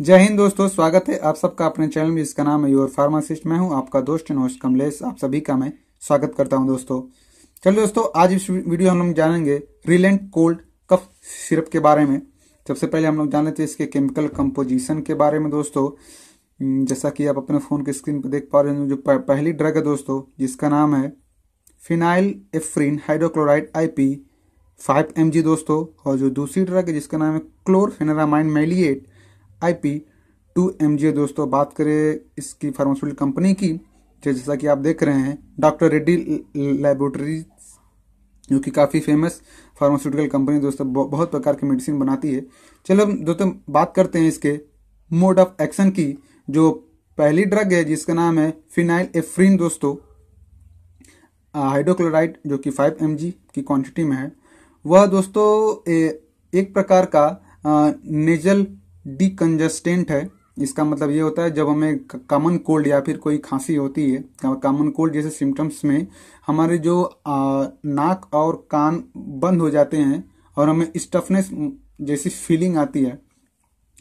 जय हिंद दोस्तों, स्वागत है आप सबका अपने चैनल में जिसका नाम है योर फार्मासिस्ट। मैं हूं आपका दोस्त एंड होस्ट कमलेश। आप सभी का मैं स्वागत करता हूं दोस्तों। चलिए दोस्तों, आज इस वीडियो हम लोग जानेंगे रिलेंट कोल्ड कफ सिरप के बारे में। सबसे पहले हम लोग जान लेते हैं इसके केमिकल कंपोजिशन के बारे में दोस्तों। जैसा कि आप अपने फोन के स्क्रीन पर देख पा रहे हैं, जो पहली ड्रग है दोस्तों जिसका नाम है फिनाइल एफ्रीन हाइड्रोक्लोराइड IP 5 mg दोस्तों। और जो दूसरी ड्रग है जिसका नाम है क्लोरफेनेरामाइन मैलिएट IP 2 mg दोस्तों। बात करें इसकी फार्मास्यूटिकल कंपनी की, जैसा कि आप देख रहे हैं डॉक्टर रेड्डी लैबोरेटरीज, जो कि काफ़ी फेमस फार्मास्यूटिकल कंपनी दोस्तों, बहुत प्रकार की मेडिसिन बनाती है। चलो दोस्तों बात करते हैं इसके मोड ऑफ एक्शन की। जो पहली ड्रग है जिसका नाम है फिनाइल एफ्रीन दोस्तों हाइड्रोक्लोराइड, जो कि 5 mg की क्वांटिटी में है, वह दोस्तों एक प्रकार का नेजल डिकंजस्टेंट है। इसका मतलब ये होता है जब हमें कॉमन कोल्ड या फिर कोई खांसी होती है, कॉमन कोल्ड जैसे सिम्टम्स में हमारे जो नाक और कान बंद हो जाते हैं और हमें स्टफनेस जैसी फीलिंग आती है,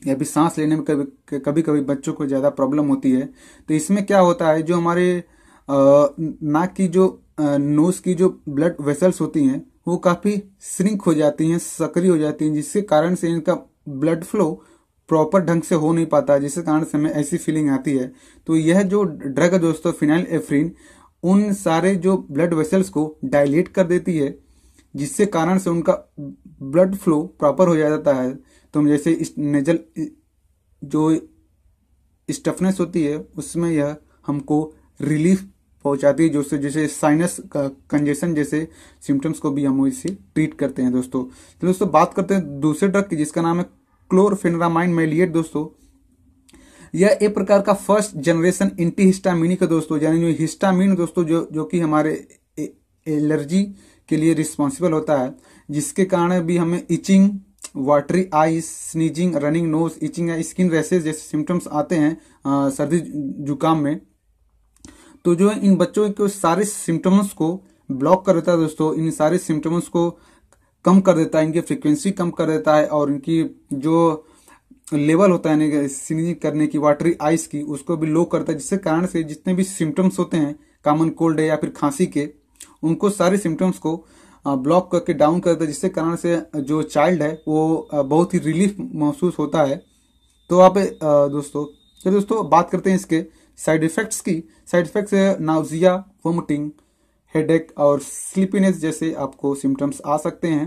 या फिर सांस लेने में कभी कभी बच्चों को ज़्यादा प्रॉब्लम होती है। तो इसमें क्या होता है, जो हमारे नाक की जो नोज की जो ब्लड वेसल्स होती हैं वो काफ़ी श्रिंक हो जाती हैं, सक्रिय हो जाती हैं, जिसके कारण से इनका ब्लड फ्लो प्रॉपर ढंग से हो नहीं पाता, जिसके कारण से हमें ऐसी फीलिंग आती है। तो यह जो ड्रग है दोस्तों फिनाइल एफ्रीन उन सारे जो ब्लड वेसल्स को डायलेट कर देती है, जिससे कारण से उनका ब्लड फ्लो प्रॉपर हो जाता है। तो जैसे नेजल जो स्टफनेस होती है उसमें यह हमको रिलीफ पहुंचाती है, जैसे साइनस कंजेशन जैसे सिम्टम्स को भी हम इससे ट्रीट करते हैं दोस्तों। तो दोस्तों बात करते हैं दूसरे ड्रग की जिसका नाम है क्लोरफेनेरामाइन मैलिएट दोस्तों। यह एक प्रकार का फर्स्ट जनरेशन एंटीहिस्टामिनिक है दोस्तों, यानी जो हिस्टामिन दोस्तों जो कि हमारे एलर्जी के लिए रिस्पॉन्सिबल होता है, जिसके कारण भी हमें itching, watery eyes, sneezing, running nose, itching या स्किन रैशेज जैसे सिम्टम्स आते हैं सर्दी जुकाम में। तो जो इन बच्चों के सारे सिम्टम्स को ब्लॉक कर देता है दोस्तों, इन सारे सिम्टम्स को कम कर देता है, इनकी फ्रीक्वेंसी कम कर देता है, और इनकी जो लेवल होता है स्नीजिंग करने की, वाटरी आइस की, उसको भी लो करता है, जिसके कारण से जितने भी सिम्टम्स होते हैं कॉमन कोल्ड है या फिर खांसी के, उनको सारे सिम्टम्स को ब्लॉक करके डाउन करता है, जिसके कारण से जो चाइल्ड है वो बहुत ही रिलीफ महसूस होता है। तो आप दोस्तों बात करते हैं इसके साइड इफेक्ट्स की। साइड इफेक्ट्स है नाउजिया, वोमिटिंग, हेडेक और स्लीपीनेस जैसे आपको सिम्टम्स आ सकते हैं।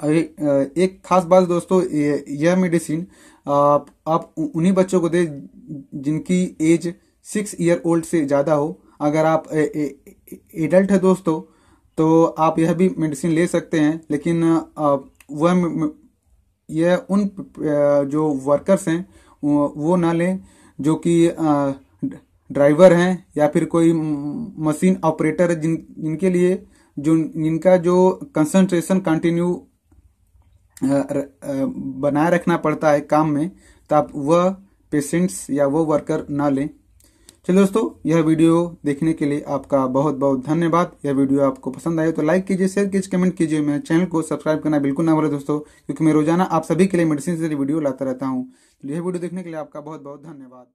एक खास बात दोस्तों, यह मेडिसिन आप उन्हीं बच्चों को दे जिनकी एज 6 ईयर ओल्ड से ज़्यादा हो। अगर आप एडल्ट है दोस्तों तो आप यह भी मेडिसिन ले सकते हैं, लेकिन यह उन जो वर्कर्स हैं वो ना लें जो कि ड्राइवर हैं या फिर कोई मशीन ऑपरेटर है, जिनके लिए जिनका जो कंसंट्रेशन कंटिन्यू बनाए रखना पड़ता है काम में, तो आप वह पेशेंट्स या वो वर्कर ना लें। चलिए दोस्तों, यह वीडियो देखने के लिए आपका बहुत बहुत धन्यवाद। यह वीडियो आपको पसंद आए तो लाइक कीजिए, शेयर कीजिए, कमेंट कीजिए। मेरे चैनल को सब्सक्राइब करना बिल्कुल ना भूलें दोस्तों, क्योंकि मैं रोजाना आप सभी के लिए मेडिसिन से वीडियो लाता रहता हूँ। तो यह वीडियो देखने के लिए आपका बहुत बहुत धन्यवाद।